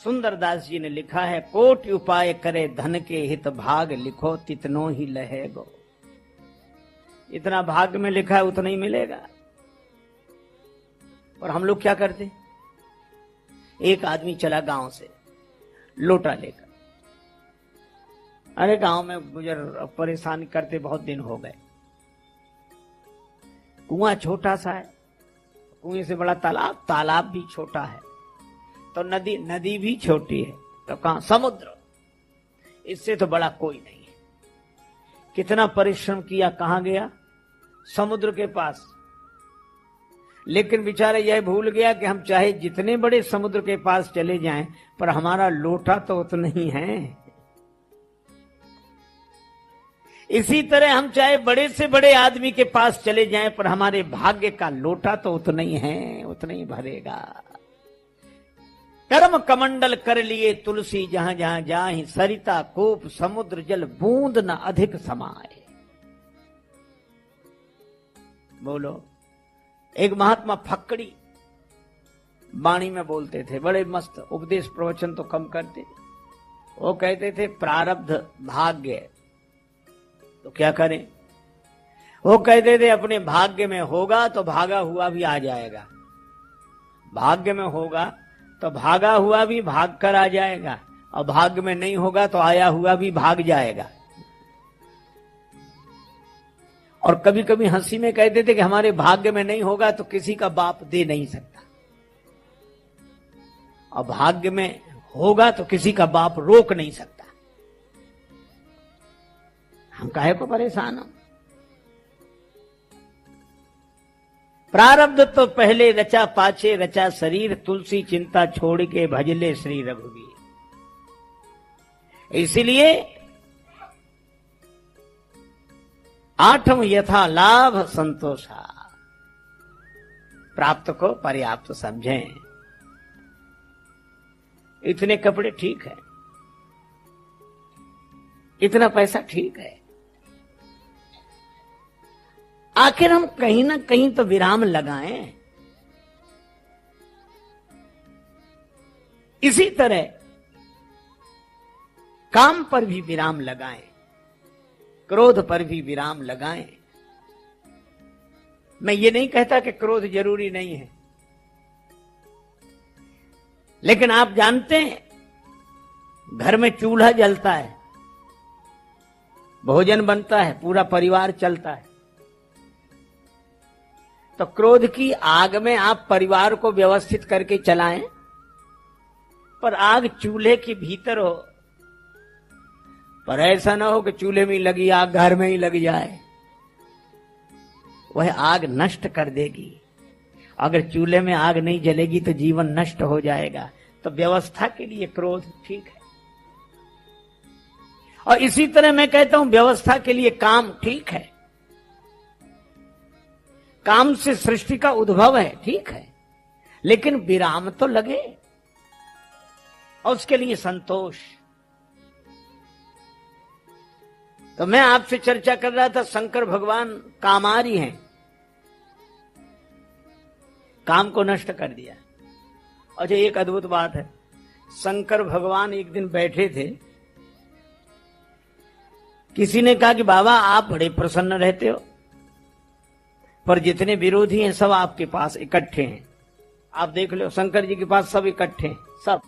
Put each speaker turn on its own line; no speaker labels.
सुंदरदास जी ने लिखा है, कोटि उपाय करे धन के हित भाग लिखो तितनो ही लहेगो। इतना भाग में लिखा है उतना ही मिलेगा। और हम लोग क्या करते, एक आदमी चला गांव से लोटा लेकर, अरे गांव में गुजर परेशान करते बहुत दिन हो गए, कुआं छोटा सा है, कुएं से बड़ा तालाब, तालाब भी छोटा है, तो नदी भी छोटी है, तो कहां समुद्र, इससे तो बड़ा कोई नहीं है। कितना परिश्रम किया, कहां गया, समुद्र के पास। लेकिन बेचारा यह भूल गया कि हम चाहे जितने बड़े समुद्र के पास चले जाएं, पर हमारा लोटा तो उतना ही है। इसी तरह हम चाहे बड़े से बड़े आदमी के पास चले जाएं, पर हमारे भाग्य का लोटा तो उतना ही है, उतना ही भरेगा। कर्म कमंडल कर लिए तुलसी जहां जहां जाहि, सरिता कूप समुद्र जल बूंद न अधिक समाए। बोलो, एक महात्मा फक्कड़ी वाणी में बोलते थे, बड़े मस्त उपदेश प्रवचन तो कम करते। वो कहते थे प्रारब्ध भाग्य, तो क्या करें। वो कहते थे अपने भाग्य में होगा तो भागा हुआ भी आ जाएगा, भाग्य में होगा तो भागा हुआ भी भाग कर आ जाएगा, और भाग्य में नहीं होगा तो आया हुआ भी भाग जाएगा। और कभी कभी हंसी में कहते थे कि हमारे भाग्य में नहीं होगा तो किसी का बाप दे नहीं सकता, और भाग्य में होगा तो किसी का बाप रोक नहीं सकता। हम काहे को परेशान हो। प्रारब्ध तो पहले रचा पाछे रचा शरीर, तुलसी चिंता छोड़ के भजले श्री रघुवीर। इसलिए आठम यथा लाभ संतोषा, प्राप्त को पर्याप्त समझें। इतने कपड़े ठीक है, इतना पैसा ठीक है, आखिर हम कहीं ना कहीं तो विराम लगाएं। इसी तरह काम पर भी विराम लगाएं, क्रोध पर भी विराम लगाएं। मैं ये नहीं कहता कि क्रोध जरूरी नहीं है, लेकिन आप जानते हैं घर में चूल्हा जलता है, भोजन बनता है, पूरा परिवार चलता है, तो क्रोध की आग में आप परिवार को व्यवस्थित करके चलाएं, पर आग चूल्हे के भीतर हो, पर ऐसा ना हो कि चूल्हे में लगी आग घर में ही लग जाए, वह आग नष्ट कर देगी। अगर चूल्हे में आग नहीं जलेगी तो जीवन नष्ट हो जाएगा। तो व्यवस्था के लिए क्रोध ठीक है, और इसी तरह मैं कहता हूं व्यवस्था के लिए काम ठीक है। काम से सृष्टि का उद्भव है, ठीक है, लेकिन विराम तो लगे, और उसके लिए संतोष। तो मैं आपसे चर्चा कर रहा था, शंकर भगवान कामारी हैं, काम को नष्ट कर दिया। अच्छा, एक अद्भुत बात है, शंकर भगवान एक दिन बैठे थे, किसी ने कहा कि बाबा आप बड़े प्रसन्न रहते हो, पर जितने विरोधी हैं सब आपके पास इकट्ठे हैं। आप देख लो, शंकर जी के पास सब इकट्ठे हैं, सब।